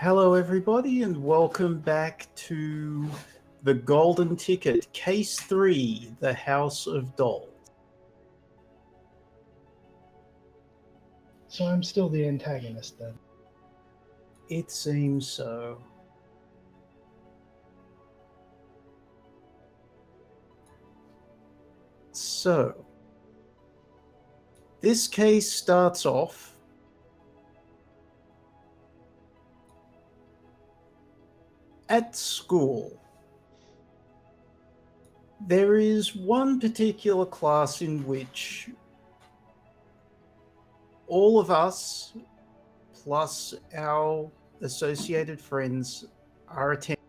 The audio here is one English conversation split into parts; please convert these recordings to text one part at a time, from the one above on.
Hello, everybody, and welcome back to the Golden Ticket, Case 3, The House of Dolls. So I'm still the antagonist then. It seems so. So, this case starts off at school. There is one particular class in which all of us, plus our associated friends, are attending.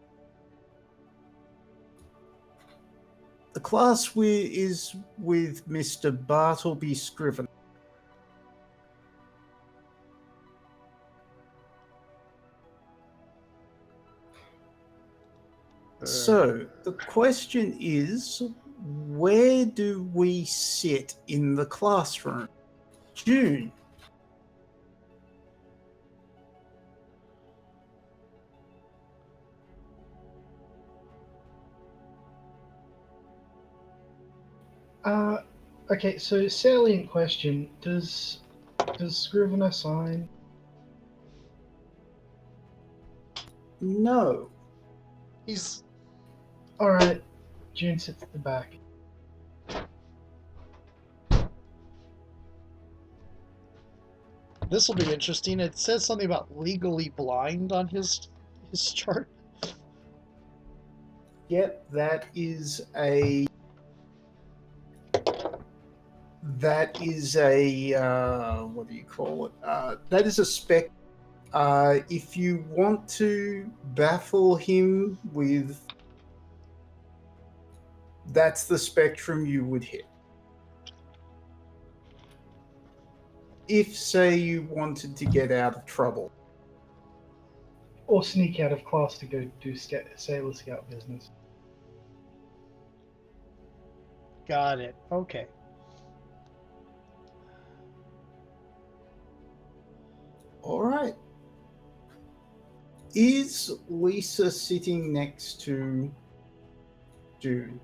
The class is with Mr. Bartleby Scriven. So the question is, where do we sit in the classroom? June. Okay, so salient question, does Scrivener sign? No. He's Alright, June sits at the back. This will be interesting. It says something about legally blind on his chart. Yep, that is a what do you call it? That is a spec. If you want to baffle him with, that's the spectrum you would hit. If, say, you wanted to get out of trouble. Or sneak out of class to go do Sailor Scout business. Got it. Okay. All right. Is Lisa sitting next to June?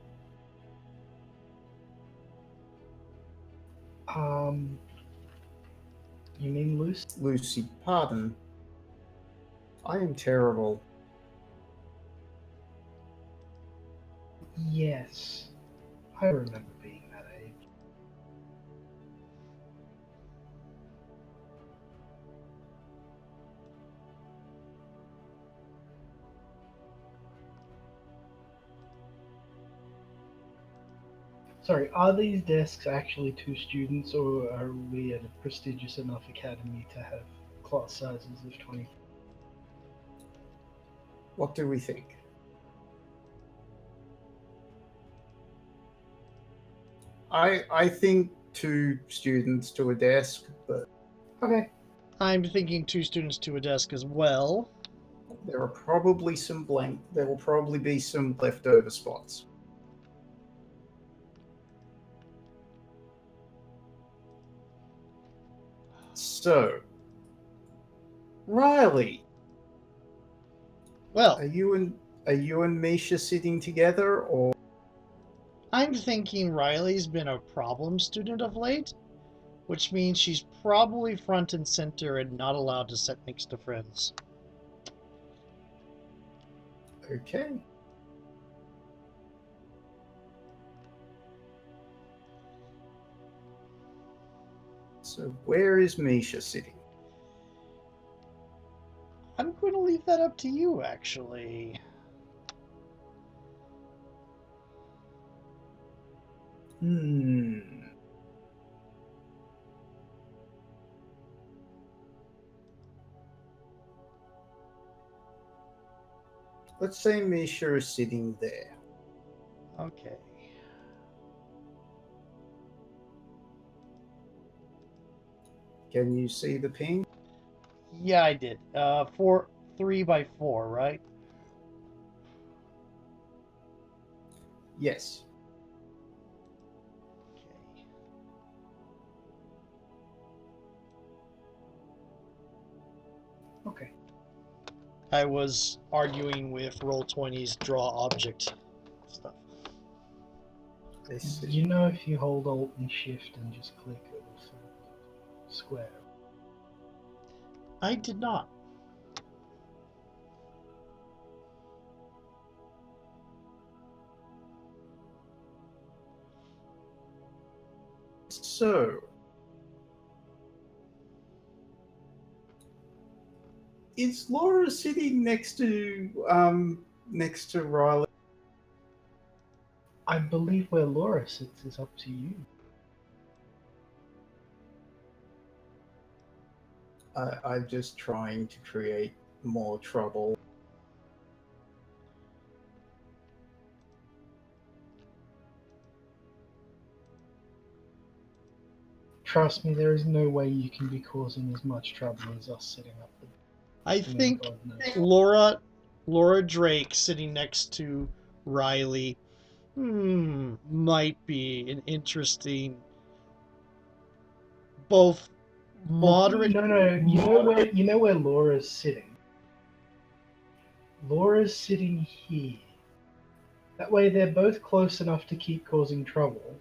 You mean Lucy? Lucy, pardon. I am terrible. Yes. I remember being that age. Sorry, are these desks actually 2 students, or are we at a prestigious enough academy to have class sizes of 20? What do we think? I think 2 students to a desk, but Okay. I'm thinking 2 students to a desk as well. there are probably some blank. There will probably be some leftover spots. So, Riley, Well, are you and Misha sitting together, or I'm thinking Riley's been a problem student of late, which means she's probably front and center and not allowed to sit next to friends. okay? So, where is Misha sitting? I'm going to leave that up to you, actually. Let's say Misha is sitting there. Okay. Can you see the ping? Yeah, I did. 3 by 4, right? Yes. Okay. Okay. I was arguing with Roll20's draw object stuff. I see. You know, if you hold Alt and Shift and just click, it will sort of square. I did not. So, is Laura sitting next to Riley? I believe where Laura sits is up to you. I'm just trying to create more trouble. Trust me, there is no way you can be causing as much trouble as us sitting up with. I think Laura Drake sitting next to Riley might be an interesting both moderate. No. You know where Laura's sitting. Laura's sitting here. That way, they're both close enough to keep causing trouble,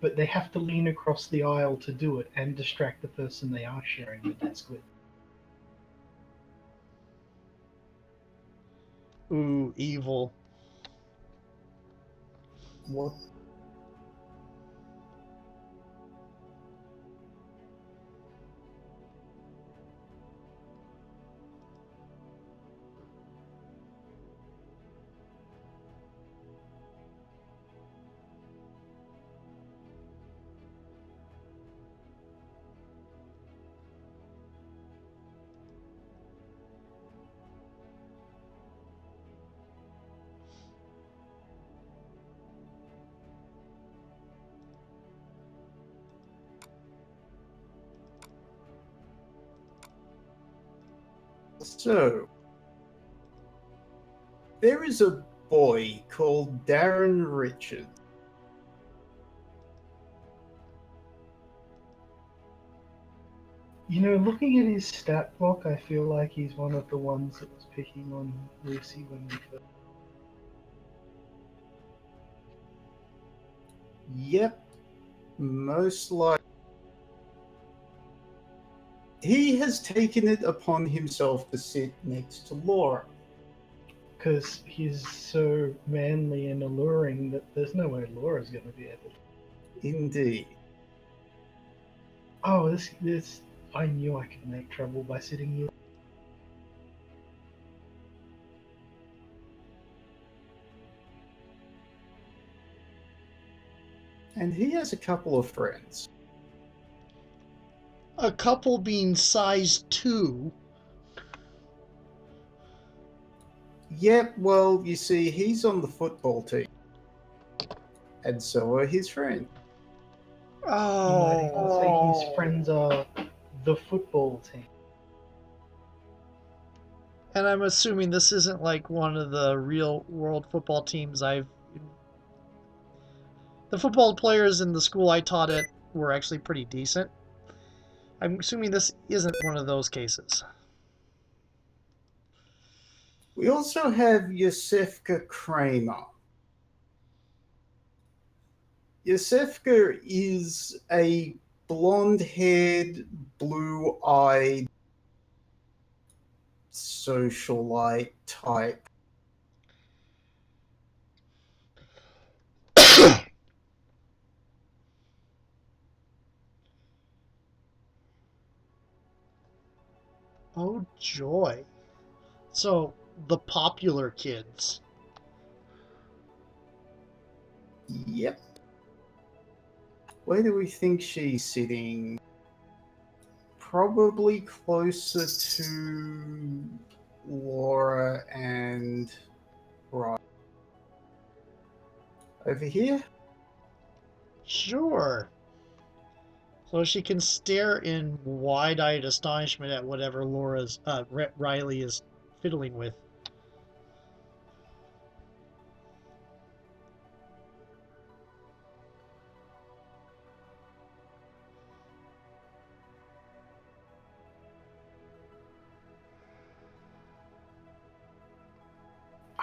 but they have to lean across the aisle to do it and distract the person they are sharing the desk with. Ooh, evil. What? So, there is a boy called Darren Richards. You know, looking at his stat block, I feel like he's one of the ones that was picking on Lucy when we first. Yep, most likely. He has taken it upon himself to sit next to Laura. Because he's so manly and alluring that there's no way Laura's going to be able to. Indeed. Oh, this. I knew I could make trouble by sitting here. And he has a couple of friends. A couple being size 2. Yep, well, you see, he's on the football team. And so are his friends. You might even say his friends are the football team. And I'm assuming this isn't like one of the real world football teams The football players in the school I taught at were actually pretty decent. I'm assuming this isn't one of those cases. We also have Yosefka Kramer. Yosefka is a blonde-haired, blue-eyed socialite type. Oh joy. So, the popular kids. Yep. Where do we think she's sitting? Probably closer to Laura and Ryan. Over here? Sure. So she can stare in wide-eyed astonishment at whatever Riley is fiddling with.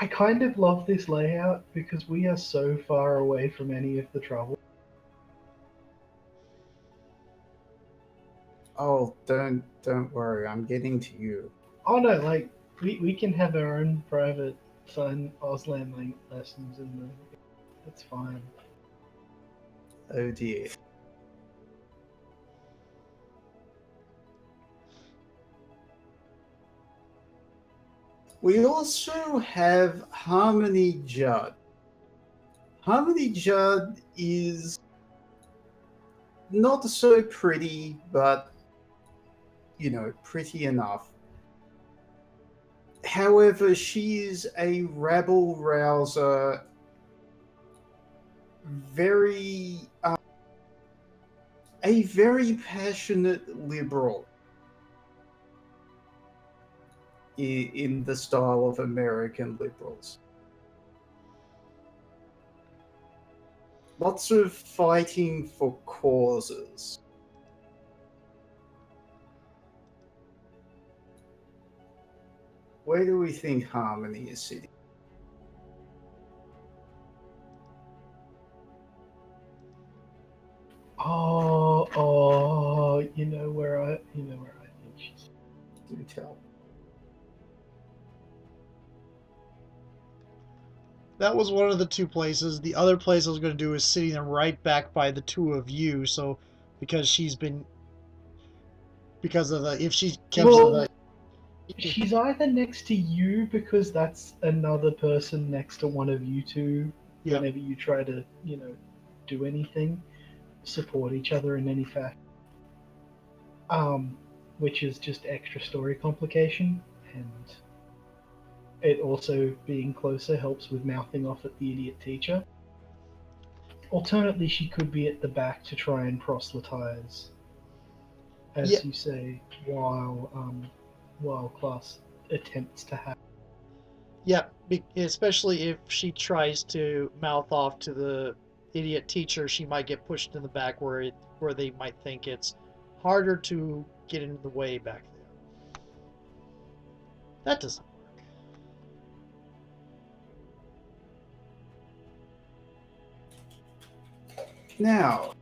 I kind of love this layout because we are so far away from any of the trouble. Oh, don't worry. I'm getting to you. Oh no, like we can have our own private fun Auslan lessons in the. It's fine. Oh dear. We also have Harmony Judd. Harmony Judd is not so pretty, but pretty enough. However, she is a rabble rouser, very a very passionate liberal in the style of American liberals. Lots of fighting for causes. Where do we think Harmony is sitting? Oh, you know where I think she's. Do tell. That was one of the two places. The other place I was going to do is sitting them right back by the two of you. So, because if she kept Well, she's either next to you because that's another person next to one of you two. Yeah. Whenever you try to, do anything, support each other in any fashion. Which is just extra story complication, and it also being closer helps with mouthing off at the idiot teacher. Alternately, she could be at the back to try and proselytize, as Yeah. you say, while class attempts to have. Yeah, especially if she tries to mouth off to the idiot teacher, she might get pushed in the back where they might think it's harder to get in the way back there. That doesn't work. Now,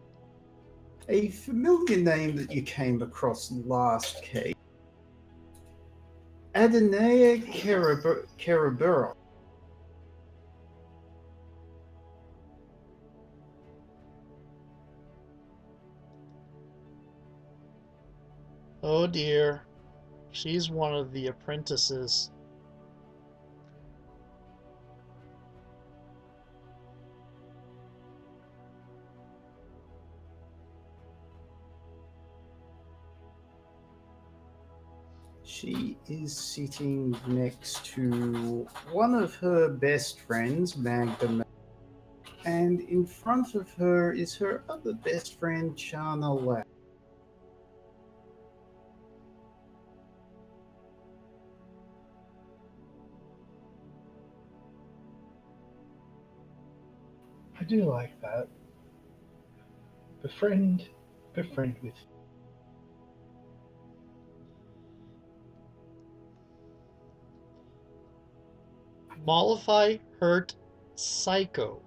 a familiar name that you came across last, Kate. Adonai Karaburo. Oh dear. She's one of the apprentices. She is sitting next to one of her best friends, Magda. And in front of her is her other best friend, Chana Lau. I do like that. Befriend with. Mollify, hurt, psycho.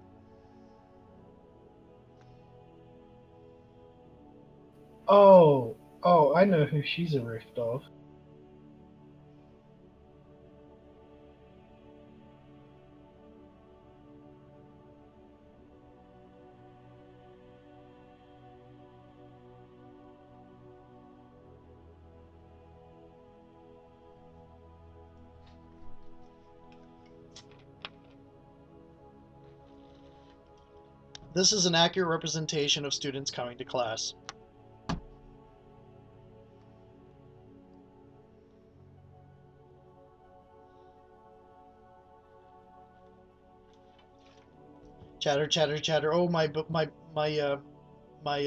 Oh, I know who she's a rift of. This is an accurate representation of students coming to class. Chatter, chatter, chatter. Oh, my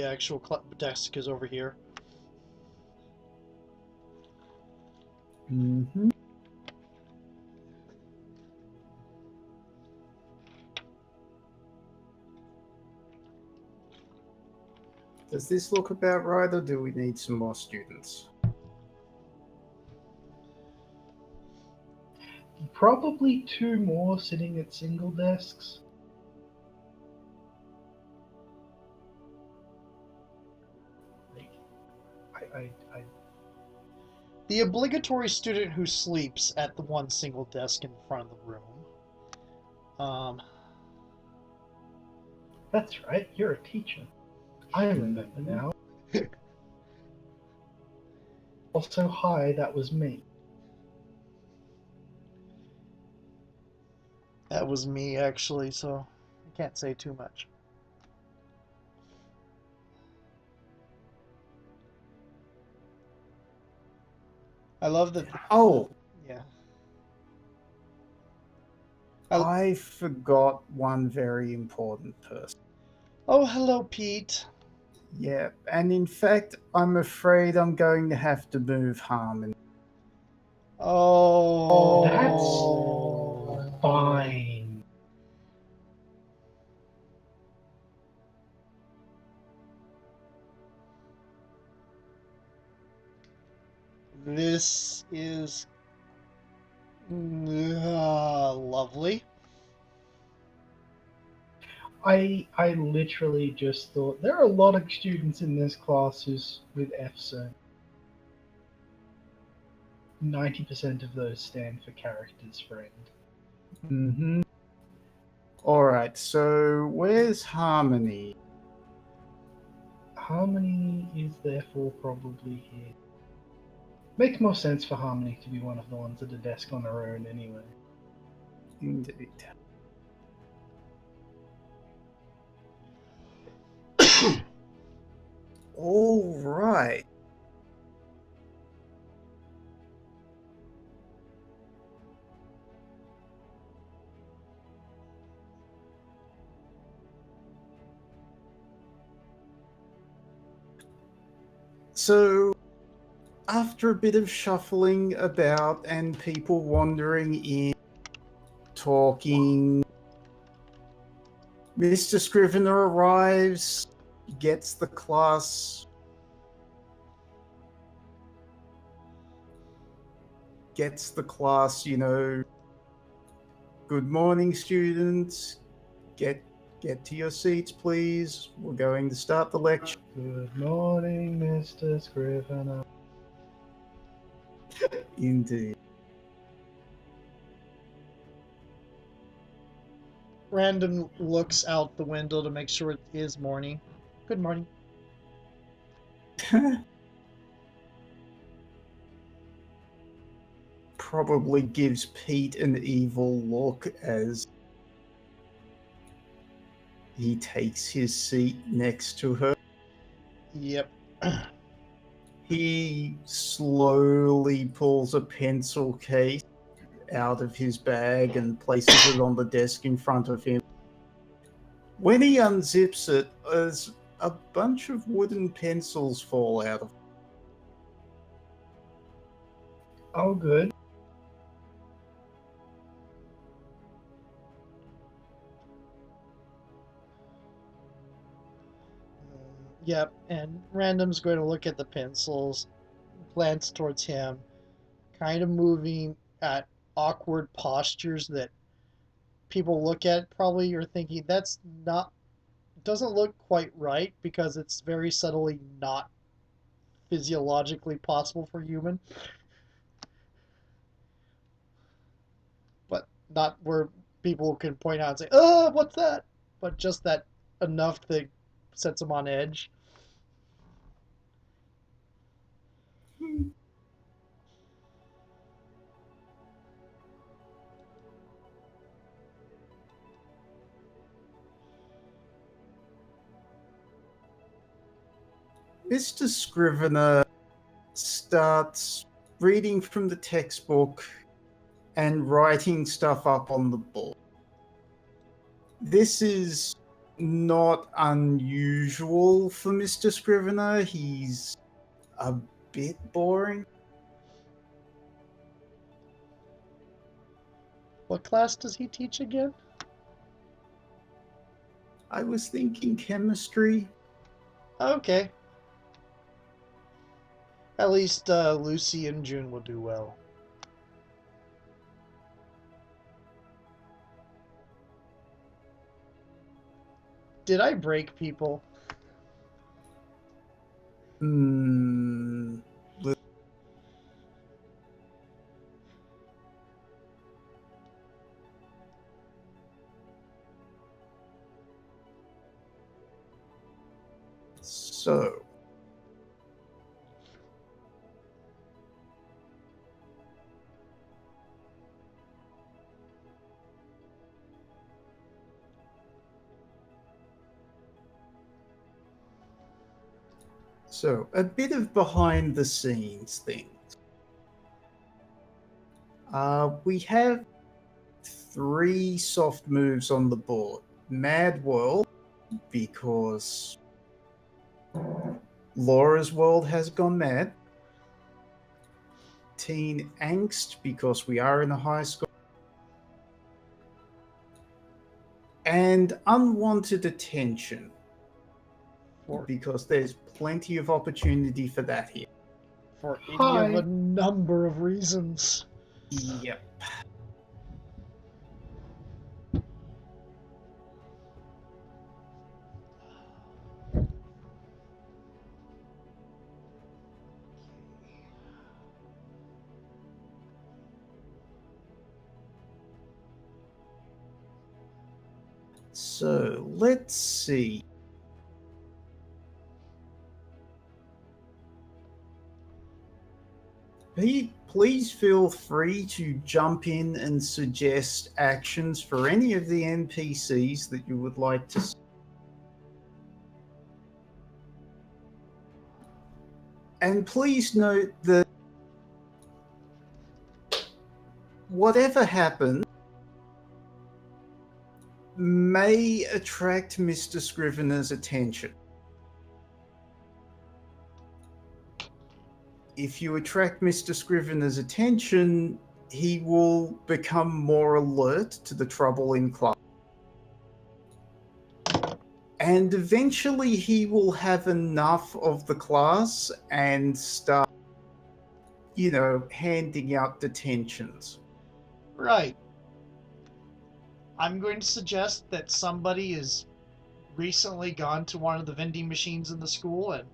actual desk is over here. Mm-hmm. Does this look about right, or do we need some more students? Probably two more sitting at single desks. I The obligatory student who sleeps at the one single desk in front of the room. That's right, you're a teacher. I remember now. Also, hi, that was me. That was me, actually, so I can't say too much. I love that. Oh, Yeah. I forgot one very important person. Oh, hello, Pete. Yeah, and in fact, I'm afraid I'm going to have to move Harmony. Oh. That's fine. This is lovely. I literally just thought there are a lot of students in this class who's with FSO. 90% of those stand for character's friend. Mm-hmm. Alright, so where's Harmony? Harmony is therefore probably here. Makes more sense for Harmony to be one of the ones at a desk on her own anyway. Indeed. Alright. So, after a bit of shuffling about and people wandering in, talking, Mr. Scrivener arrives, gets the class, good morning, students, get to your seats, please. We're going to start the lecture. Good morning, Mr. Scrivener. Indeed. Random looks out the window to make sure it is morning. Good morning. Probably gives Pete an evil look as he takes his seat next to her. Yep. He slowly pulls a pencil case out of his bag and places it on the desk in front of him. When he unzips it, a bunch of wooden pencils fall out of it. Oh, good. Yep, and Random's going to look at the pencils, glance towards him, kind of moving at awkward postures that people look at probably are thinking that's not doesn't look quite right because it's very subtly not physiologically possible for human. But not where people can point out and say, "Oh, what's that?" But just that enough that sets them on edge. Mr. Scrivener starts reading from the textbook and writing stuff up on the board. This is not unusual for Mr. Scrivener. He's a bit boring. What class does he teach again? I was thinking chemistry. Okay. At least Lucy and June will do well. Did I break people? Hmm. So, a bit of behind the scenes things. We have 3 soft moves on the board. Mad World, because Laura's world has gone mad. Teen Angst, because we are in a high school. And Unwanted Attention, because there's plenty of opportunity for that here. For any Hi. of a number of reasons. Yep. So let's see. Please feel free to jump in and suggest actions for any of the NPCs that you would like to see. And please note that whatever happens may attract Mr. Scrivener's attention. If you attract Mr. Scrivener's attention, he will become more alert to the trouble in class. And eventually he will have enough of the class and start, handing out detentions. Right. I'm going to suggest that somebody has recently gone to one of the vending machines in the school and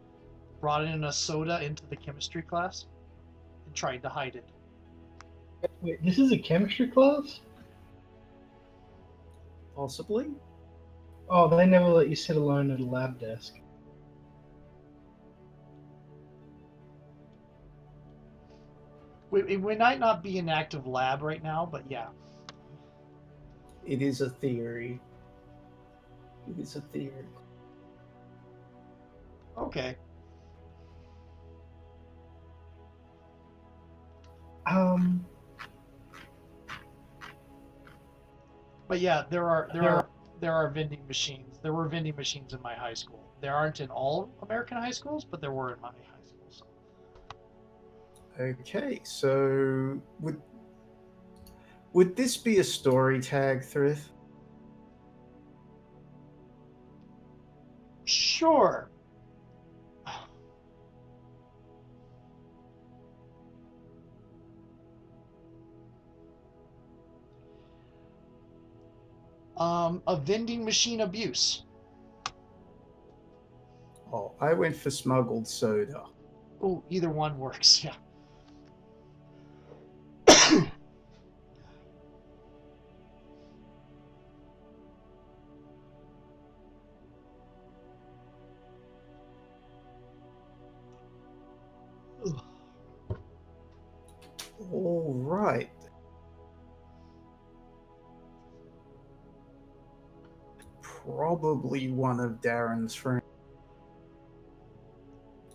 brought in a soda into the chemistry class and tried to hide it. Wait, this is a chemistry class? Possibly. Oh, they never let you sit alone at a lab desk. We might not be an active lab right now, but yeah. It is a theory. It is a theory. Okay. But yeah, there are vending machines. There were vending machines in my high school. There aren't in all American high schools, but there were in my high school. So. Okay, so would this be a story tag, Thrith? Sure. A vending machine abuse. Oh, I went for smuggled soda. Oh, either one works. Yeah. All right. Probably one of Darren's friends.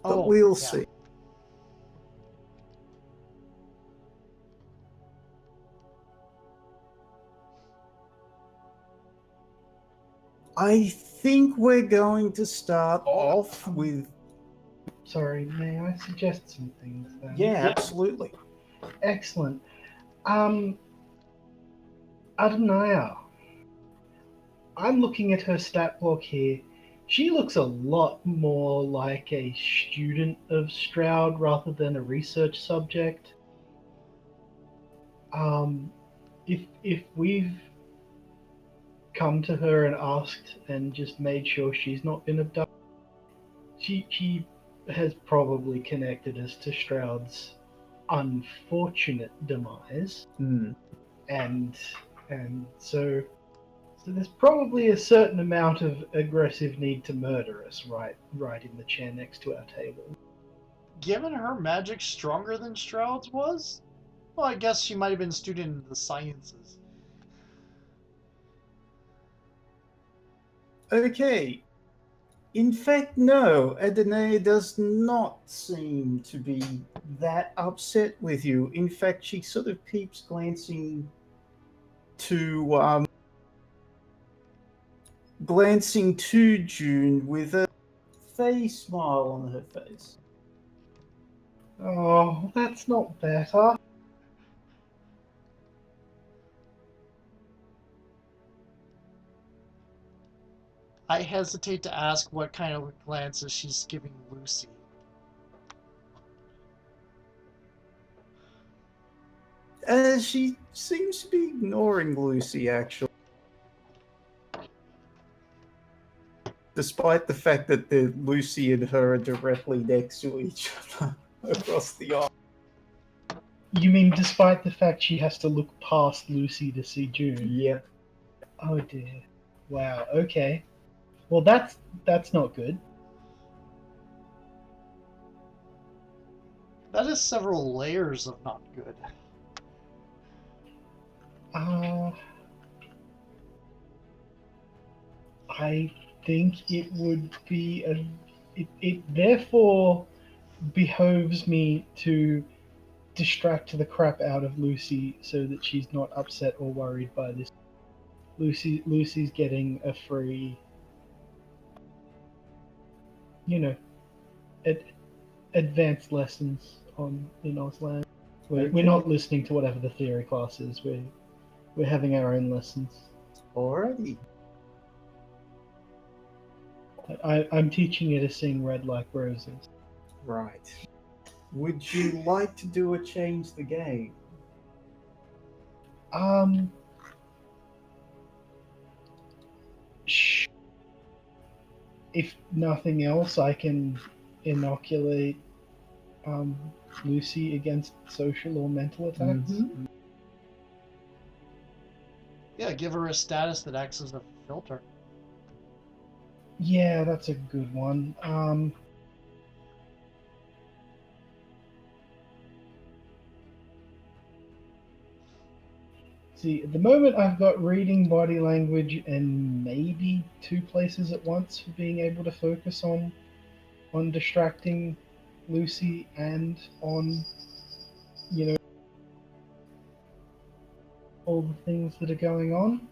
But we'll see. I think we're going to start off with... Sorry, may I suggest some things then? Yeah, absolutely. Excellent. Adenaya, I'm looking at her stat block here. She looks a lot more like a student of Stroud rather than a research subject. If we've come to her and asked and just made sure she's not been abducted. She has probably connected us to Stroud's unfortunate demise, Hmm. and so there's probably a certain amount of aggressive need to murder us right in the chair next to our table. Given her magic stronger than Stroud's was, well, I guess she might have been a student in the sciences. Okay. In fact, no. Adene does not seem to be that upset with you. In fact, she sort of keeps glancing to June with a fey smile on her face. Oh, that's not better. I hesitate to ask what kind of glances she's giving Lucy. She seems to be ignoring Lucy, actually. Despite the fact that Lucy and her are directly next to each other across the aisle. You mean despite the fact she has to look past Lucy to see June? Yep. Oh dear. Wow, okay. Well, that's not good. That is several layers of not good. I think it would be it therefore behoves me to distract the crap out of Lucy so that she's not upset or worried by this. Lucy's getting a free, advanced lessons in Auslan. We're not listening to whatever the theory class is. We're having our own lessons. Alrighty. I'm teaching you to sing "Red Like Roses." Right. Would you like to do a change the game? If nothing else, I can inoculate Lucy against social or mental attacks. Mm-hmm. Yeah, give her a status that acts as a filter. Yeah, that's a good one. See, at the moment I've got reading body language and maybe 2 places at once for being able to focus on distracting Lucy and on, all the things that are going on.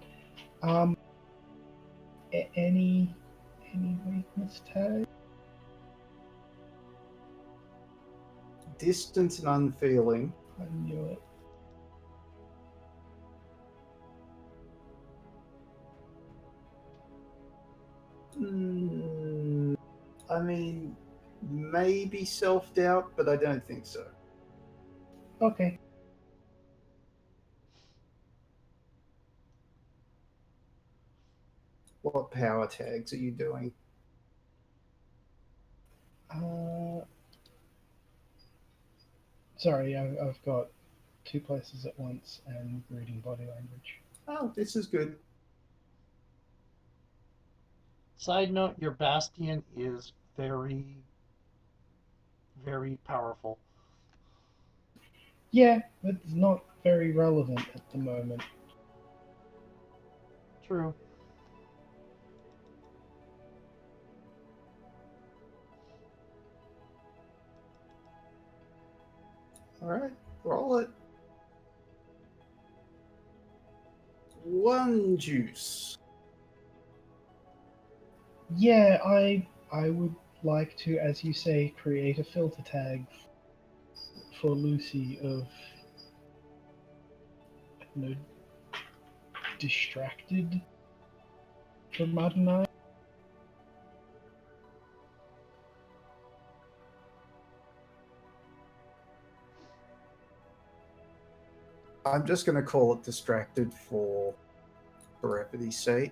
Any weakness tag? Distant and unfeeling. I knew it. I mean, maybe self-doubt, but I don't think so. Okay. What power tags are you doing? Sorry, I've got 2 places at once and reading body language. Oh, this is good. Side note, your Bastion is very, very powerful. Yeah, but it's not very relevant at the moment. True. Alright, roll it. 1 juice. Yeah, I would like to, as you say, create a filter tag for Lucy of, distracted from Adonai. I'm just going to call it distracted for for brevity's sake.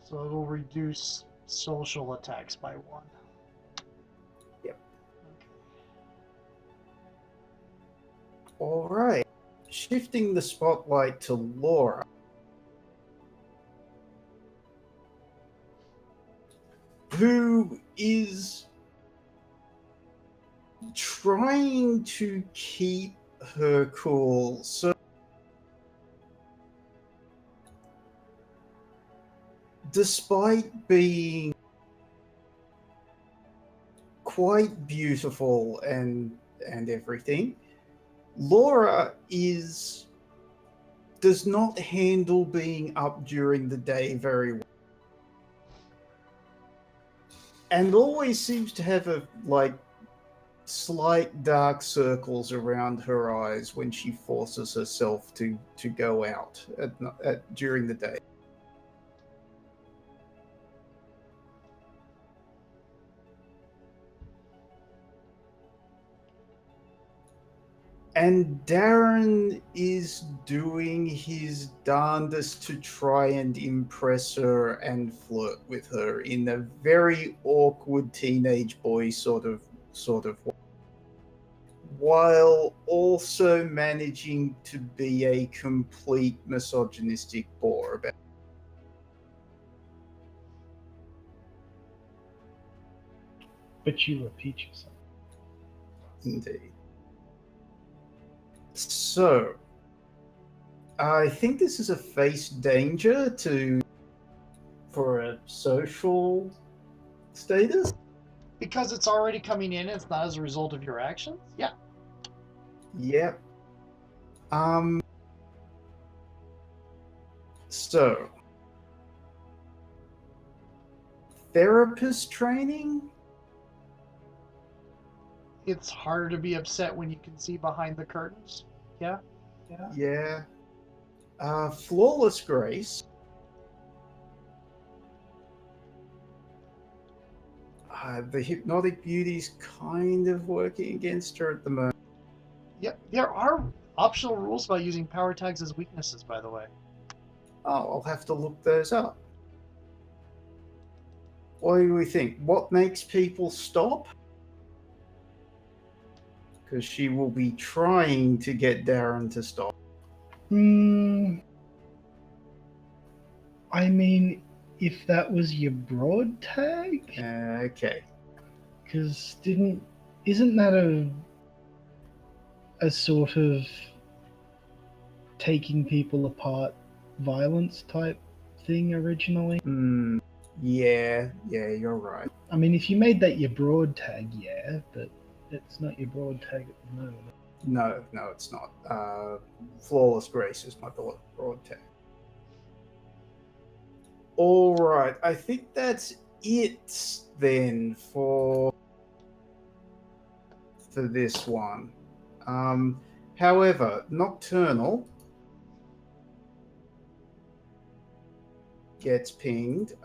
So it'll reduce social attacks by 1. Yep. Okay. All right. Shifting the spotlight to Laura. Who is trying to keep her cool. So despite being quite beautiful and everything, Laura does not handle being up during the day very well. And always seems to have slight dark circles around her eyes when she forces herself to go out during the day. And Darren is doing his darndest to try and impress her and flirt with her in a very awkward teenage boy sort of way, while also managing to be a complete misogynistic bore about. But you repeat yourself. Indeed. So, I think this is a face danger for a social status. Because it's already coming in, it's not as a result of your actions? Yeah. Yep. So, therapist training? It's harder to be upset when you can see behind the curtains. Yeah? Yeah. Flawless Grace. The Hypnotic Beauty's kind of working against her at the moment. Yep. There are optional rules about using power tags as weaknesses, by the way. Oh, I'll have to look those up. What do we think? What makes people stop? Because she will be trying to get Darren to stop. I mean, if that was your broad tag, Okay. because isn't that a sort of taking people apart violence type thing originally? Yeah, you're right. I mean, if you made that your broad tag, yeah, but it's not your broad tag at the moment. No, it's not. Flawless Grace is my broad tag. All right, I think that's it then for this one. However, Nocturnal gets pinged.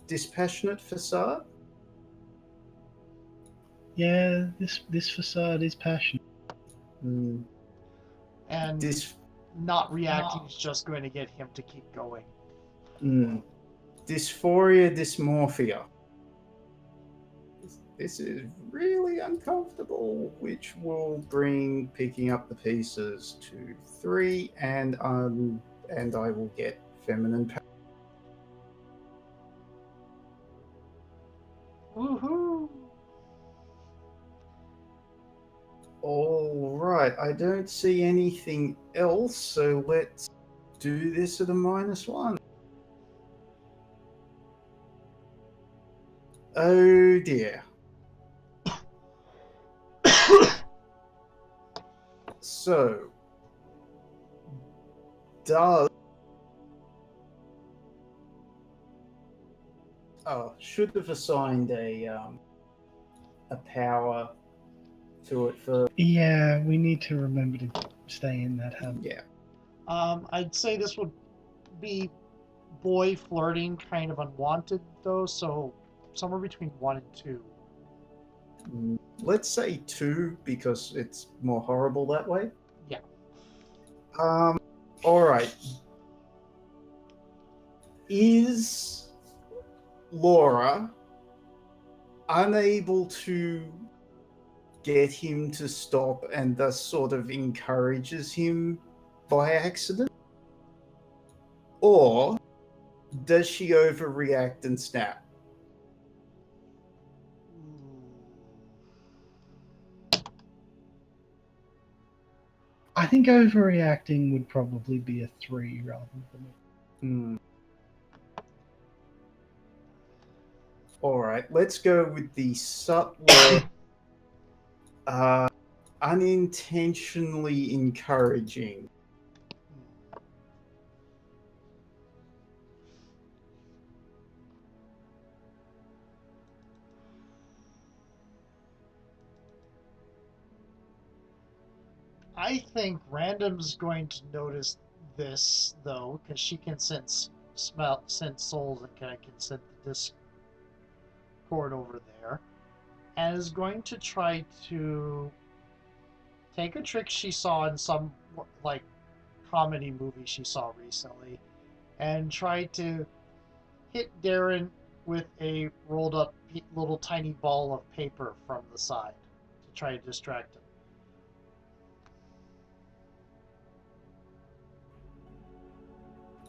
Dispassionate Facade. Yeah, this facade is passionate. And not reacting is just going to get him to keep going. Dysphoria, Dysmorphia. This is really uncomfortable, which will bring picking up the pieces to 3, and I will get feminine power. Woohoo! All right, I don't see anything else, so let's do this at a -1. Oh dear. So, should have assigned a power to it first. Yeah, we need to remember to stay in that hub. Yeah. I'd say this would be boy flirting, kind of unwanted though, so somewhere between 1 and 2. let's say 2 because it's more horrible that way. Yeah. All right. Is Laura unable to get him to stop and thus sort of encourages him by accident? Or does she overreact and snap? I think overreacting would probably be a 3 rather than Hmm. All right, let's go with the subtler, unintentionally encouraging. I think Random's going to notice this though, because she can sense souls and can sense the Discord over there, and is going to try to take a trick she saw in some like comedy movie she saw recently, and try to hit Darren with a rolled up little tiny ball of paper from the side to try to distract him.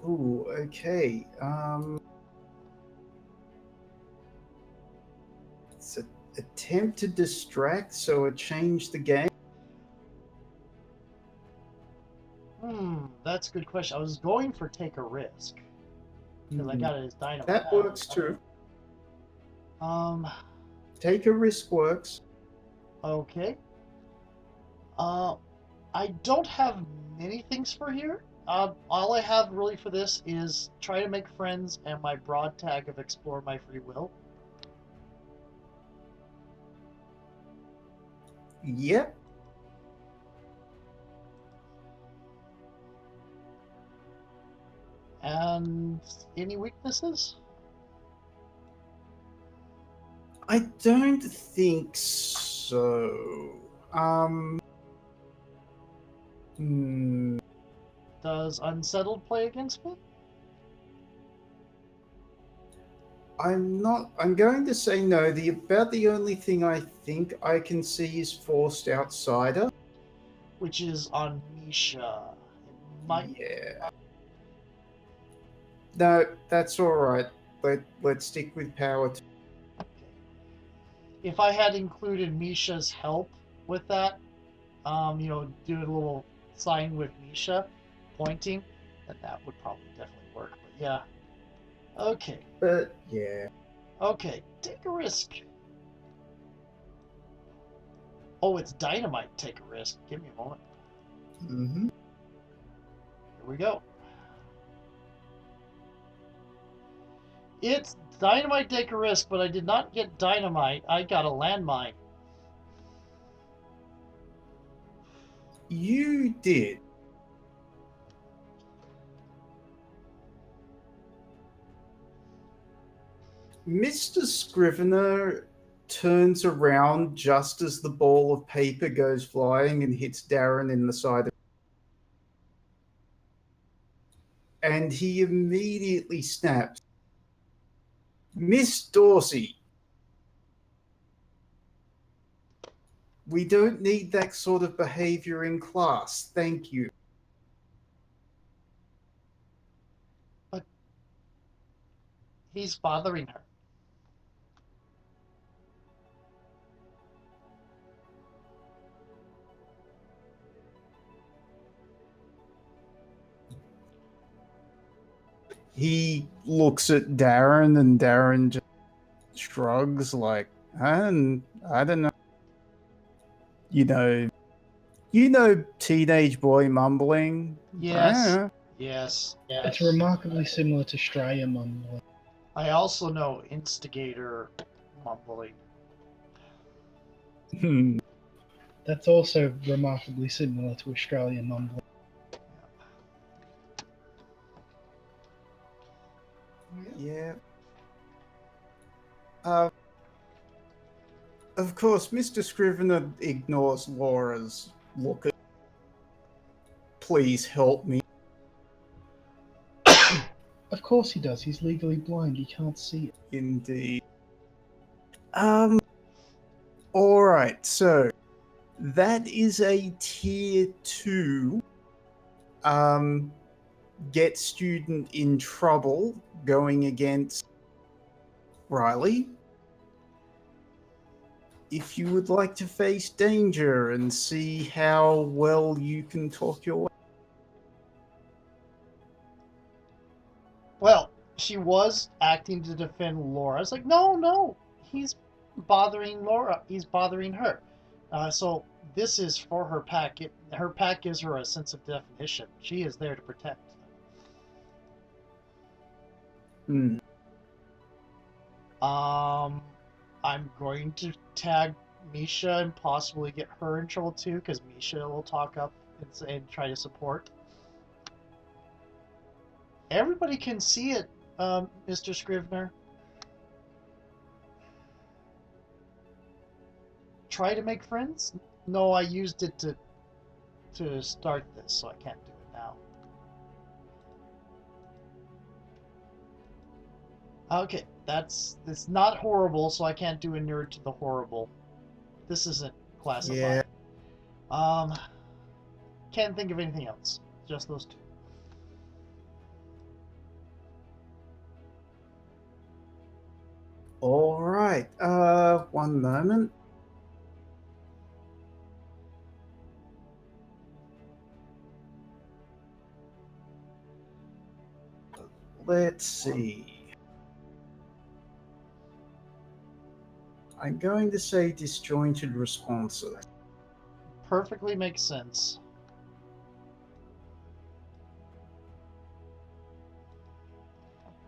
Ooh, okay. It's an attempt to distract, so it changed the game. That's a good question. I was going for take a risk because I got it as dynamite. That works too. Um. Take a risk works. Okay. I don't have many things for here. All I have really for this is try to make friends and my broad tag of explore my free will. Yep. And any weaknesses? I don't think so. Hmm. Does unsettled play against me? I'm going to say no. The only thing I think I can see is forced outsider. Which is on Misha. Yeah. No, that's all right. Let's stick with power. Okay. If I had included Misha's help with that, do a little sign with Misha pointing, then that would probably definitely work. But yeah. Okay. But yeah. Okay. Take a risk. Oh, it's dynamite. Take a risk. Give me a moment. Mm-hmm. Here we go. It's dynamite. Take a risk, but I did not get dynamite. I got a landmine. You did. Mr. Scrivener turns around just as the ball of paper goes flying and hits Darren in the side of. And he immediately snaps. Miss Dorsey, we don't need that sort of behavior in class. Thank you. But he's bothering her. He looks at Darren and Darren just shrugs like, I don't know. You know teenage boy mumbling. Yes. Ah. Yes. It's remarkably similar to Straya mumbling. I also know instigator mumbling. That's also remarkably similar to Australian mumbling. Yeah. Of course, Mr. Scrivener ignores Laura's look at, please help me. Of course he does. He's legally blind. He can't see it. Indeed. Alright, so that is a tier 2 get student in trouble going against Riley. If you would like to face danger and see how well you can talk your way. Well, she was acting to defend Laura. It's like, no, he's bothering Laura. He's bothering her. So this is for her pack. Her pack gives her a sense of definition. She is there to protect them. I'm going to tag Misha and possibly get her in trouble too, because Misha will talk up and try to support. Everybody can see it, Mr. Scrivener. Try to make friends? No, I used it to start this, so I can't do it now. Okay, it's not horrible, so I can't do inured to the horrible. This isn't classified. Yeah. Can't think of anything else. Just those two. All right. One moment. Let's see. I'm going to say disjointed responses. Perfectly makes sense.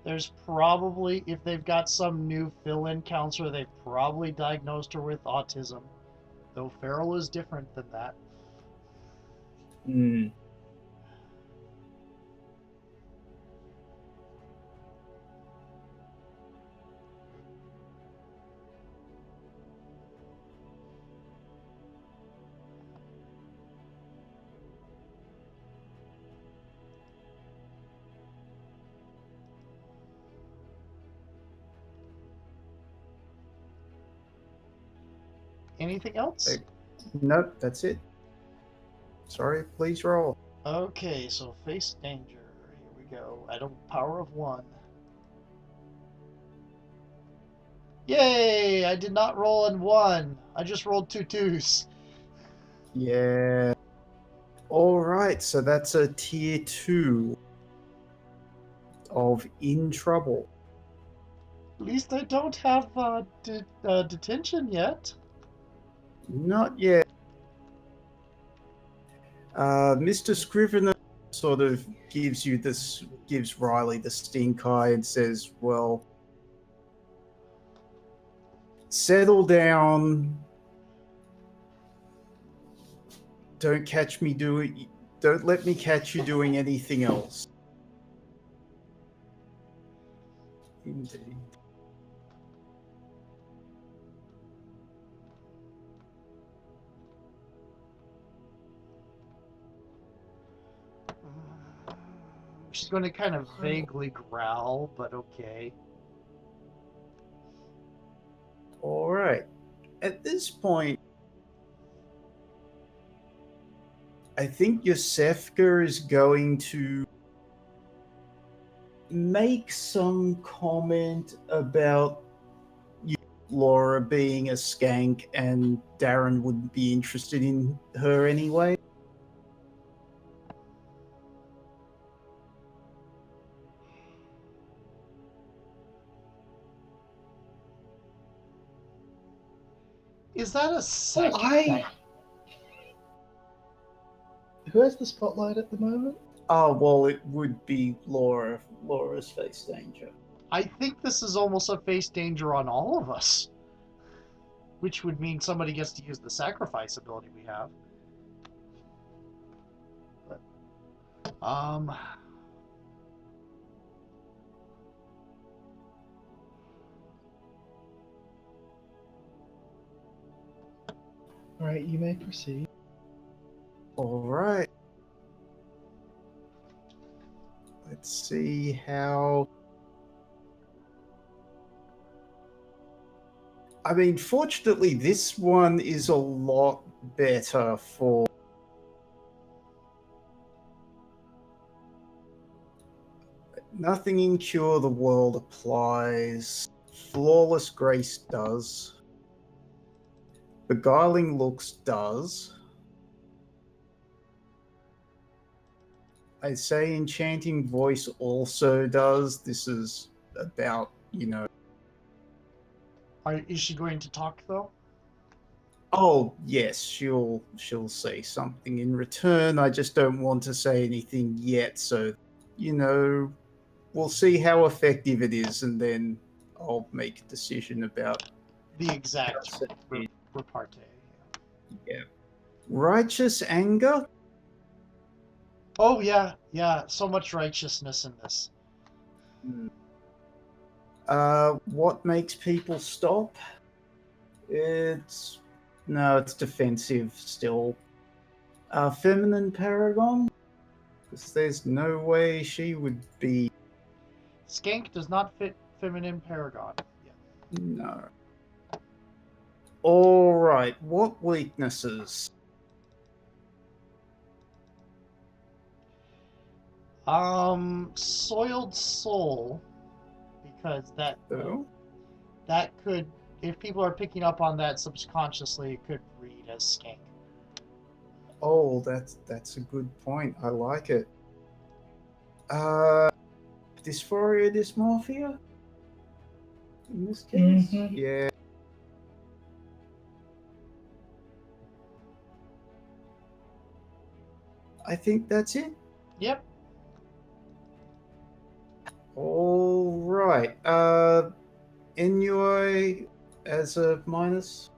There's probably, if they've got some new fill-in counselor, they've probably diagnosed her with autism. Though Feral is different than that. Anything else? Nope, that's it. Sorry, please roll. Okay, so face danger. Here we go. I don't power of 1. Yay! I did not roll in 1. I just rolled 2 2s. Yeah. Alright, so that's a tier 2 of in trouble. At least I don't have detention yet. Not yet. Mr. Scrivener sort of gives Riley the stink eye and says, well, settle down. Don't let me catch you doing anything else. Indeed. She's going to kind of vaguely growl, but okay. All right. At this point, I think Yosefka is going to make some comment about Laura being a skank and Darren wouldn't be interested in her anyway. Is that a second? Who has the spotlight at the moment? Oh, well, it would be Laura's face danger. I think this is almost a face danger on all of us. Which would mean somebody gets to use the sacrifice ability we have. But, All right, you may proceed. All right. Let's see how. I mean, fortunately, this one is a lot better for. Nothing in Cure the World applies. Flawless Grace does. Beguiling Looks does. I'd say Enchanting Voice also does. This is about, Is she going to talk though? Oh yes, she'll say something in return. I just don't want to say anything yet, so we'll see how effective it is, and then I'll make a decision about The exact how set it is. repartee. Yeah. Righteous Anger. Oh yeah, yeah. So much righteousness in this. What makes people stop? It's defensive still. Feminine Paragon. Because there's no way she would be. Skank does not fit feminine paragon. Yeah. No. All right. What weaknesses? Soiled soul, because Oh. that could, if people are picking up on that subconsciously, it could read as skank. Oh, that's a good point. I like it. Dysphoria, dysmorphia. In this case, yeah. I think that's it. Yep. All right. Ennui as a minus.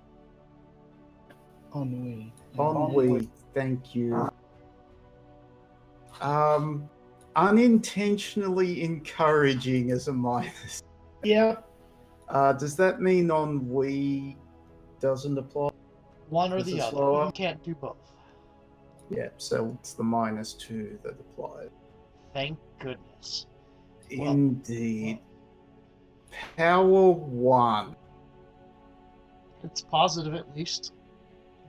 Ennui. Ennui. Thank you. Unintentionally encouraging as a minus. Yep. Does that mean ennui doesn't apply? One or Is the it other. slower? You can't do both. Yeah, so it's the -2 that applies. Thank goodness. Indeed. Power 1. It's positive at least.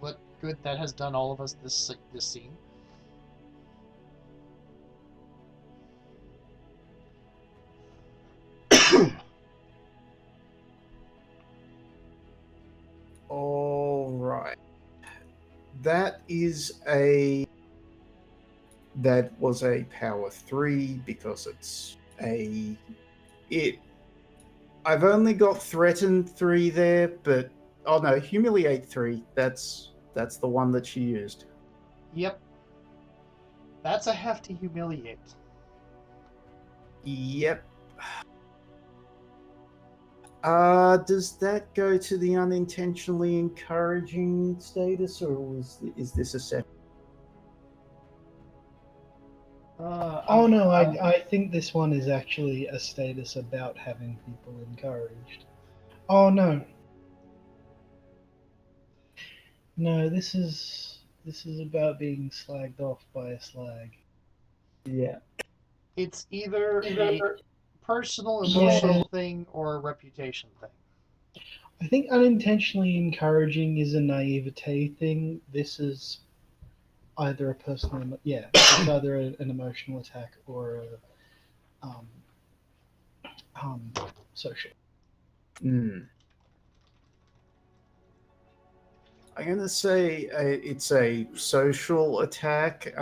What good that has done all of us this scene. All right. That was a power 3 because I've only got threatened 3 there, but oh no, humiliate 3. That's the one that she used. Yep. That's a hefty humiliate. Yep. Does that go to the unintentionally encouraging status, or is this a set? Oh no, I think this one is actually a status about having people encouraged. Oh no. No, this is about being slagged off by a slag. Yeah. It's either a personal, emotional thing or a reputation thing. I think unintentionally encouraging is a naivete thing. This is either a personal, it's either an emotional attack or a social. I'm gonna say it's a social attack.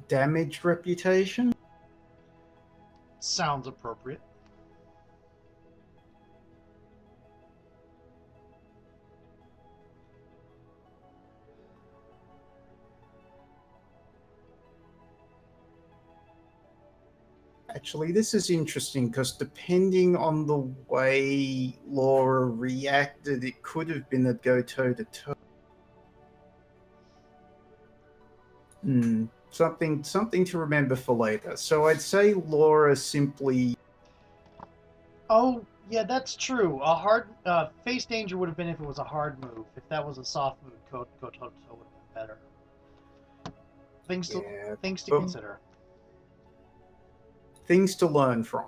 Damaged reputation. Sounds appropriate. Actually, this is interesting because depending on the way Laura reacted, it could have been a go toe to toe. Something to remember for later. So I'd say Laura simply. Oh, Yeah, that's true. A hard face danger would have been if it was a hard move. If that was a soft move, go toe to toe would have been better. Things to Yeah, things to but consider. things to learn from.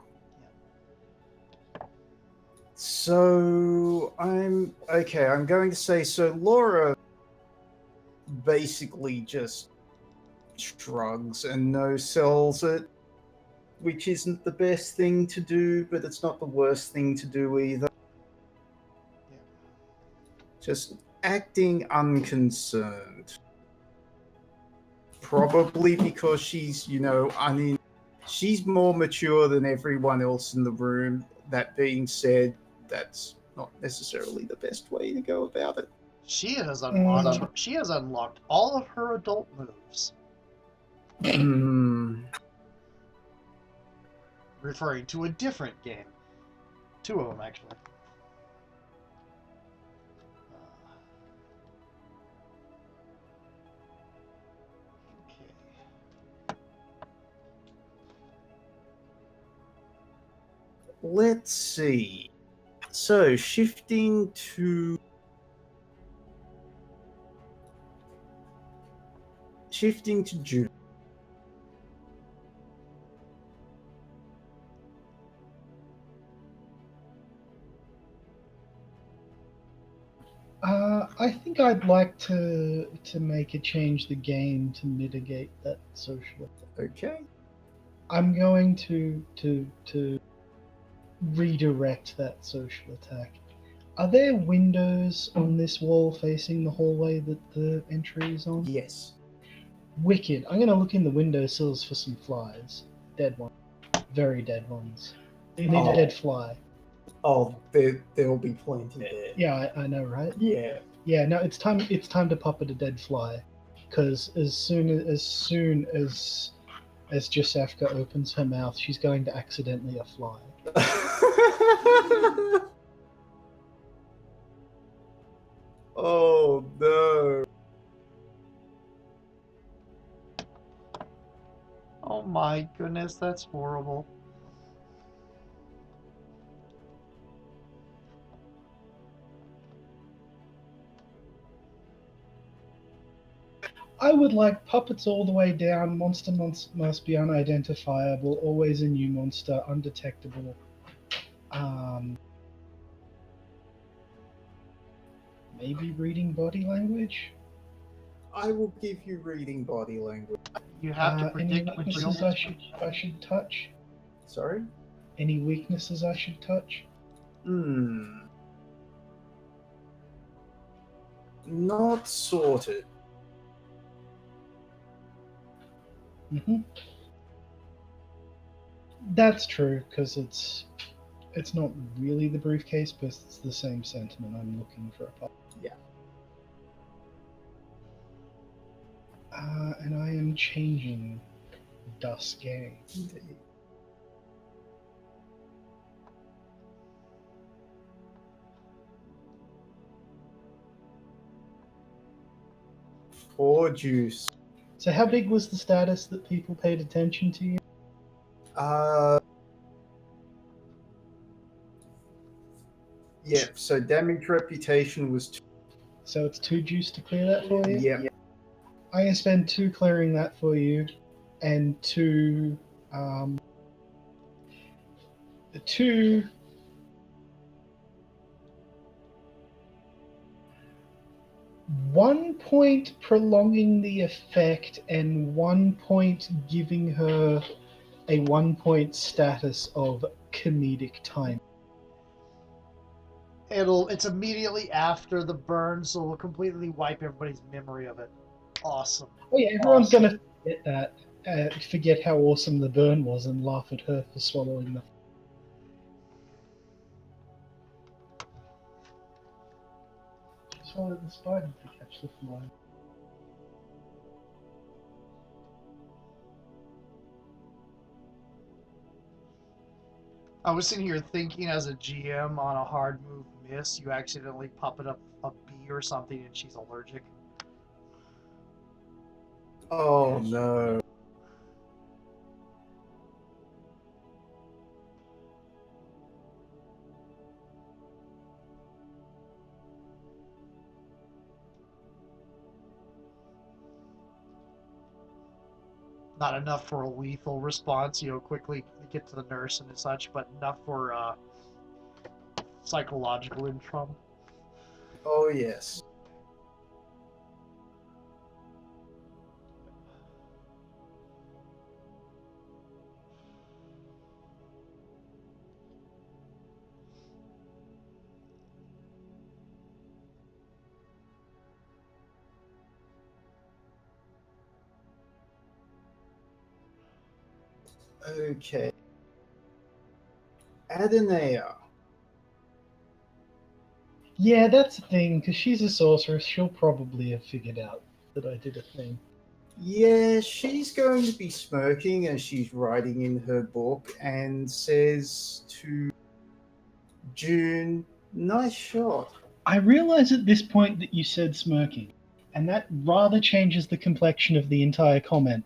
So I'm okay. I'm going to say so. Laura basically just shrugs and no sells it, which isn't the best thing to do, but it's not the worst thing to do either. Yeah. Just acting unconcerned. Probably because she's, she's more mature than everyone else in the room. That being said, that's not necessarily the best way to go about it. She has unlocked. She has unlocked all of her adult moves. Referring to a different game. 2 of them actually. Okay. Let's see. So shifting to June. I think I'd like to make a change the game to mitigate that social. Okay. I'm going to redirect that social attack. Are there windows on this wall facing the hallway that the entry is on? Yes. Wicked. I'm gonna look in the windowsills for some flies. Dead ones. Very dead ones. You need a dead fly. Oh, there'll be plenty there. Yeah, I know, right? Yeah. Yeah, no, it's time to pop at a dead fly. Because as soon as Josefka opens her mouth, she's going to accidentally a fly. Oh no. Oh my goodness, that's horrible. I would like puppets all the way down. Monster must be unidentifiable. Always a new monster, undetectable. Maybe reading body language. I will give you reading body language. You have to Any predict when you weaknesses don't. I should touch? Sorry? Any weaknesses I should touch? Not sorted. That's true, because it's not really the briefcase, but it's the same sentiment. I'm looking for a puppet. Yeah. And I am changing Duskang. Indeed. Poor juice. So how big was the status that people paid attention to you? Yeah, so damage reputation was 2. So it's 2 juice to clear that for you? Yeah. I'm going to spend 2 clearing that for you, and 2... 1 point prolonging the effect, and 1 point giving her a 1 point status of comedic time. It's immediately after the burn, so it'll completely wipe everybody's memory of it. Awesome. Oh yeah, everyone's gonna forget that. Forget how awesome the burn was and laugh at her for swallowing the. She swallowed the spider to catch the fly. I was sitting here thinking, as a GM, on a hard move miss, you accidentally pop it up a bee or something, and she's allergic. Oh no. Not enough for a lethal response, quickly get to the nurse and such, but enough for psychological trauma. Oh, yes. Okay. Adenea. Yeah, that's the thing, because she's a sorceress. She'll probably have figured out that I did a thing. Yeah, she's going to be smirking as she's writing in her book and says to June, nice shot. I realize at this point that you said smirking, and that rather changes the complexion of the entire comment.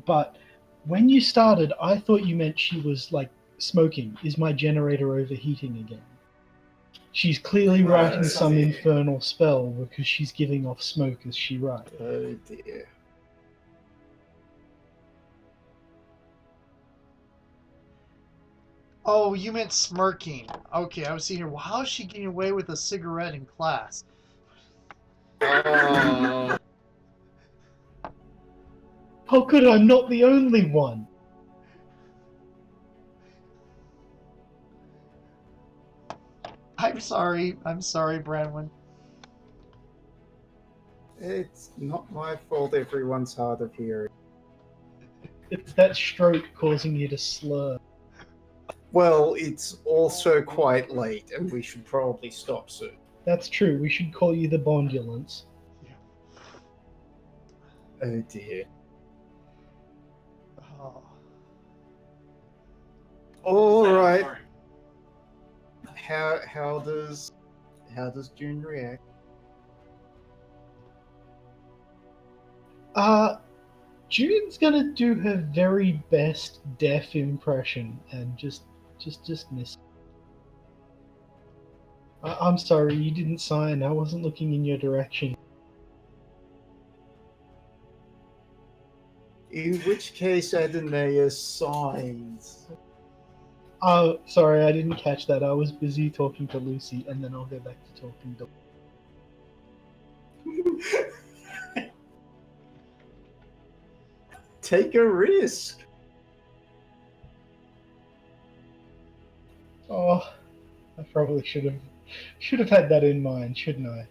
But when you started, I thought you meant she was like smoking. Is my generator overheating again? She's clearly writing some infernal spell because she's giving off smoke as she writes. Oh dear. Oh, you meant smirking. Okay, I was seeing here. Well, how is she getting away with a cigarette in class? How could I not the only one? I'm sorry, Branwyn. It's not my fault everyone's hard of hearing. It's that stroke causing you to slur. Well, it's also quite late and we should probably stop soon. That's true. We should call you the Bondulance. Oh dear. Oh. All right. How does June react? June's gonna do her very best deaf impression and just miss. I'm sorry, you didn't sign. I wasn't looking in your direction. In which case, Adenea signs. Oh, sorry, I didn't catch that. I was busy talking to Lucy, and then I'll go back to talking to. Take a risk. Oh, I probably should have had that in mind, shouldn't I?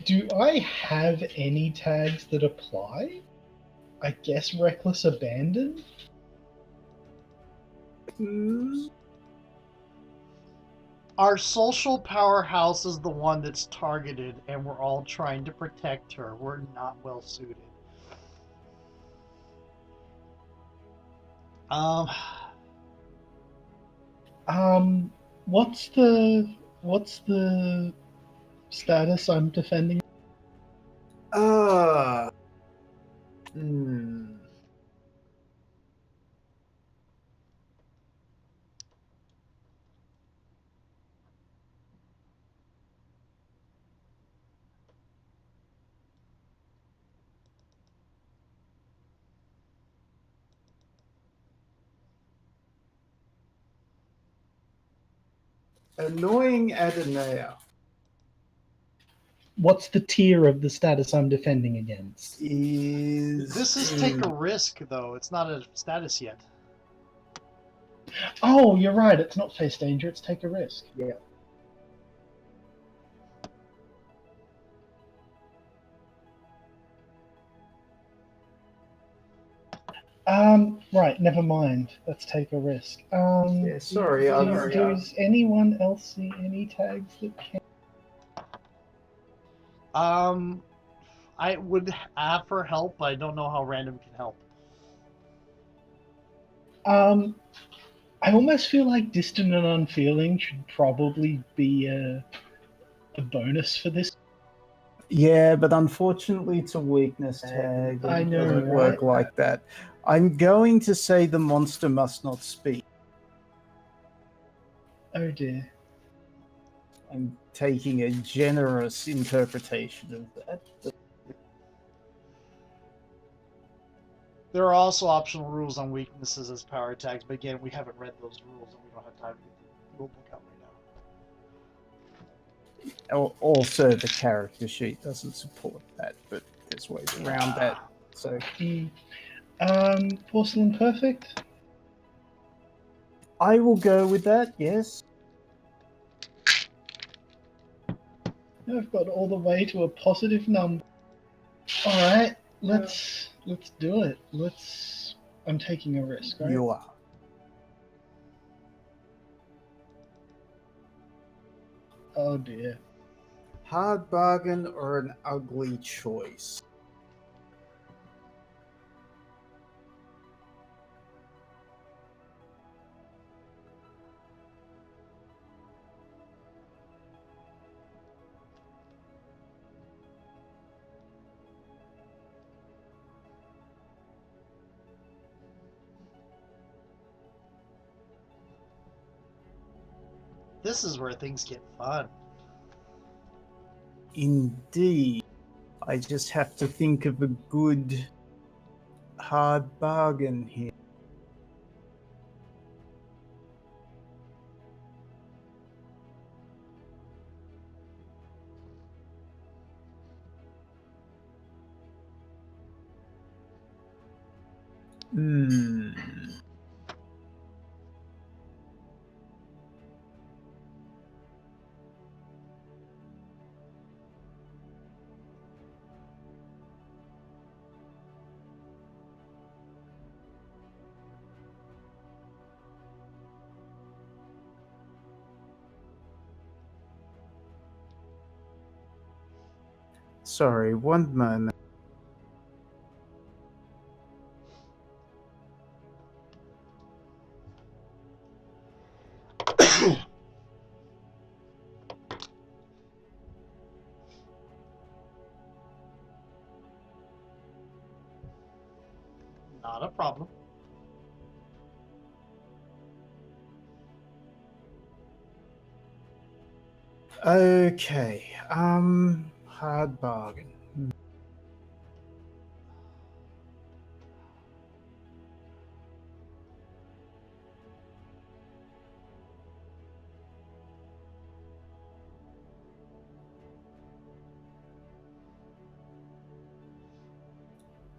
Do I have any tags that apply? I guess Reckless Abandon? Our social powerhouse is the one that's targeted, and we're all trying to protect her. We're not well suited. What's the status I'm defending? Annoying Adenea What's the tier of the status I'm defending against? This is take a risk, though. It's not a status yet. Oh, you're right. It's not face danger. It's take a risk. Yeah. Right. Never mind. Let's take a risk. Yeah, sorry. Does anyone else see any tags that can? I would ask for help, but I don't know how random can help. I almost feel like distant and unfeeling should probably be a bonus for this. Yeah, but unfortunately it's a weakness tag. I know, It doesn't right? work like that. I'm going to say the monster must not speak. Oh dear. I'm taking a generous interpretation of that. But There are also optional rules on weaknesses as power attacks, but again, we haven't read those rules and we don't have time to get the rulebook out right now. also, the character sheet doesn't support that, but there's ways around that. So Porcelain Perfect? I will go with that, yes. I've got all the way to a positive number. Alright, let's do it. I'm taking a risk, right? You are. Oh dear. Hard bargain or an ugly choice? This is where things get fun. Indeed. I just have to think of a good hard bargain here. Hmm. Sorry, one moment. Not a problem. Okay, hard bargain.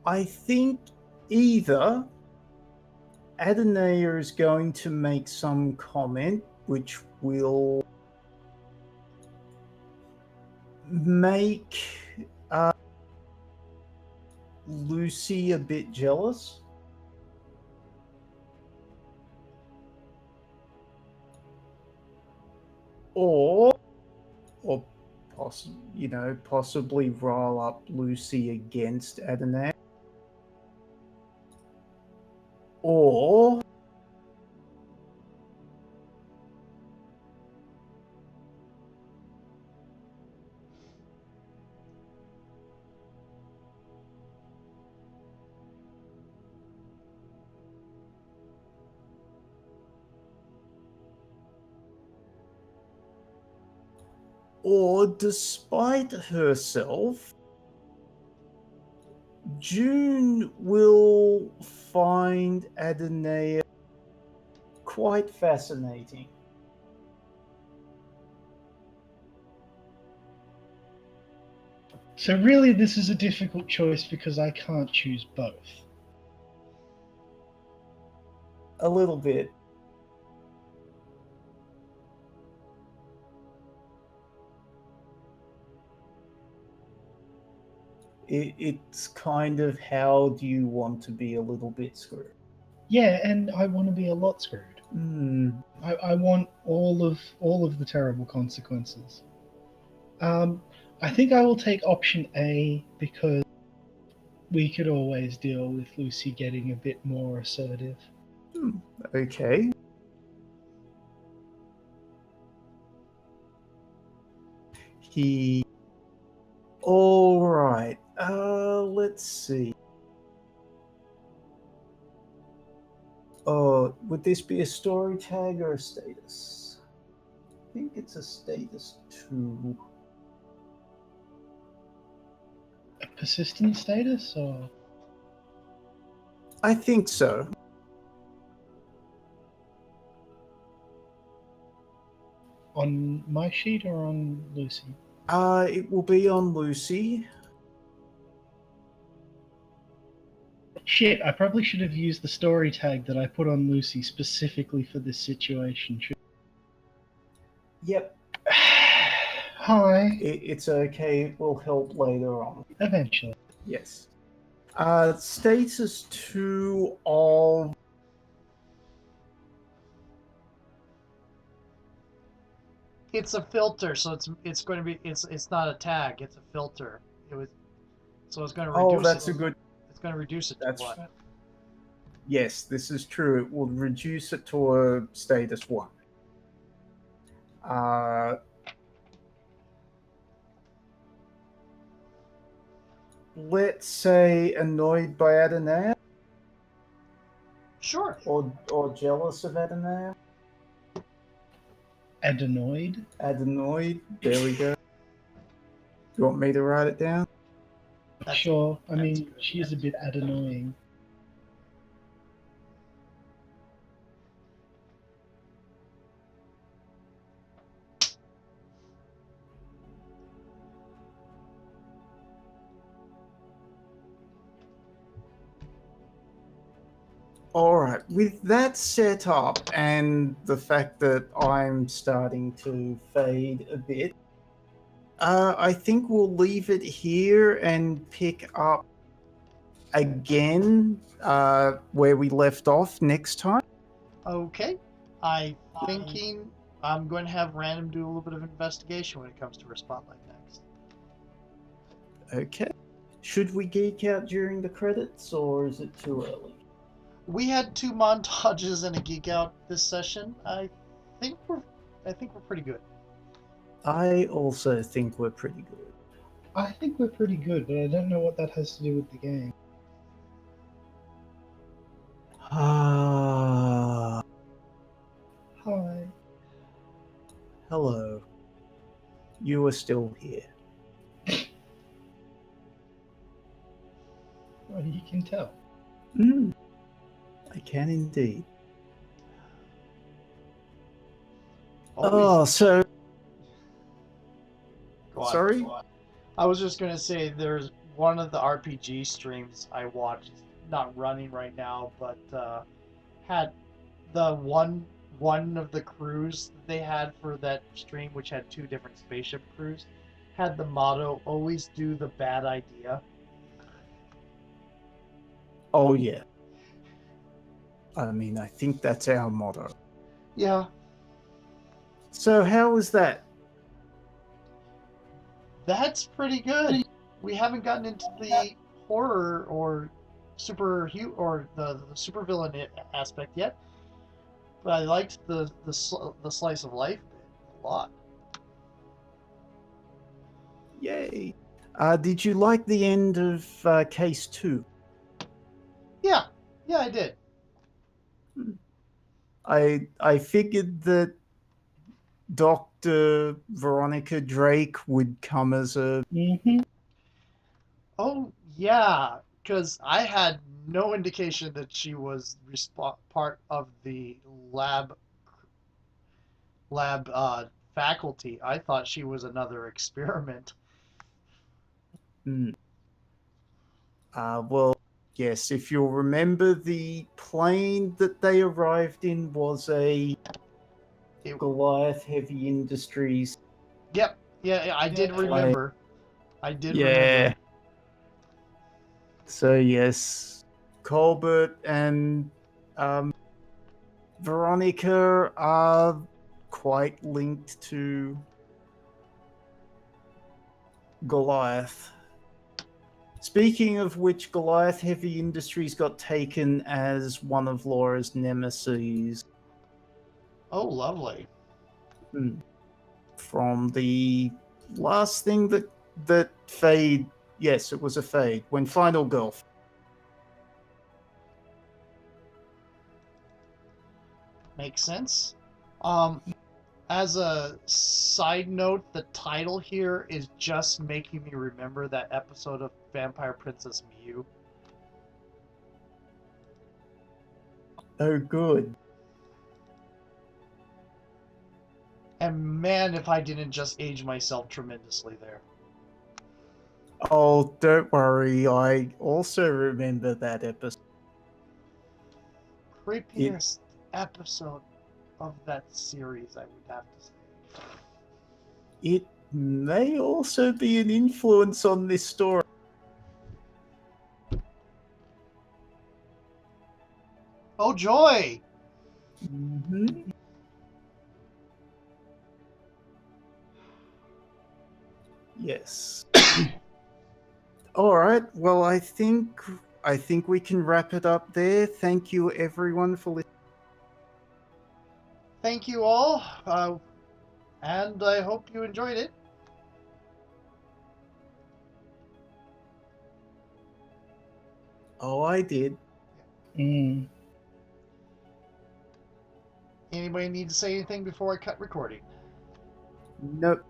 I think either Adonai is going to make some comment which will make Lucy a bit jealous. Or possibly rile up Lucy against Adonai. Or despite herself, June will find Adonai quite fascinating. So really this is a difficult choice because I can't choose both. A little bit. It's kind of how do you want to be a little bit screwed? Yeah, and I want to be a lot screwed. I want all of the terrible consequences. I think I will take option A because we could always deal with Lucy getting a bit more assertive. Okay. All right. Let's see. Would this be a story tag or a status? think it's a status 2. A persistent status, or I think so. on my sheet or on Lucy? It will be on Lucy. Shit, I probably should have used the story tag that I put on Lucy specifically for this situation. Yep, Hi. it's okay. It will help later on. Eventually. Yes. Status 2 of... It's a filter, so it's going to be it's not a tag. It's a filter. So it's going to reduce. Oh, that's it. a good... It's going to reduce it to That's... what? Yes, this is true. It will reduce it to a status 1. Let's say annoyed by Adonai, Sure. or jealous of Adonai. Adenoid? Adenoid, there we go. You want me to write it down? Sure. I that's mean, good. she is a bit annoying. All right, with that set up and the fact that I'm starting to fade a bit, I think we'll leave it here and pick up again where we left off next time. Okay. I'm thinking I'm going to have Random do a little bit of investigation when it comes to her spotlight next. Okay. Should we geek out during the credits, or is it too early? We had 2 montages and a geek out this session. I think we're pretty good. I also think we're pretty good. I think we're pretty good, but I don't know what that has to do with the game. Ah, Hi. hello. You are still here. Well, you can tell. I can indeed. Always- So Go on. sorry. I was just going to say there's one of the RPG streams I watched, not running right now, but had the one of the crews they had for that stream, which had 2 different spaceship crews, had the motto always do the bad idea. Oh yeah. I mean, I think that's our motto. Yeah, So how was that? that's pretty good. We haven't gotten into the horror or the supervillain aspect yet, but I liked the slice of life bit a lot. Yay. Did you like the end of case 2? Yeah, I did. I figured that Dr. Veronica Drake would come as a... Mm-hmm. Oh yeah, because I had no indication that she was part of the lab faculty. I thought she was another experiment. Well, yes, if you'll remember, the plane that they arrived in was a It- Goliath Heavy Industries. Yep, yeah, I did remember. I did Yeah. remember. So yes, Colbert and Veronica are quite linked to Goliath. Speaking of which, Goliath Heavy Industries got taken as one of Laura's nemesis Oh, lovely. from the last thing that Fade. Yes, it was a Fade when Final Girl. Makes sense. As a side note, the title here is just making me remember that episode of Vampire Princess Mew. Oh, good. And man, if I didn't just age myself tremendously there. Oh, don't worry. I also remember that episode. Creepiest episode of that series, I would have to say. It may also be an influence on this story. Oh, joy! Mm-hmm. Yes. All right. Well, I think we can wrap it up there. Thank you, everyone, for listening. Thank you all, and I hope you enjoyed it. Oh, I did. Mm. Anybody need to say anything before I cut recording? Nope.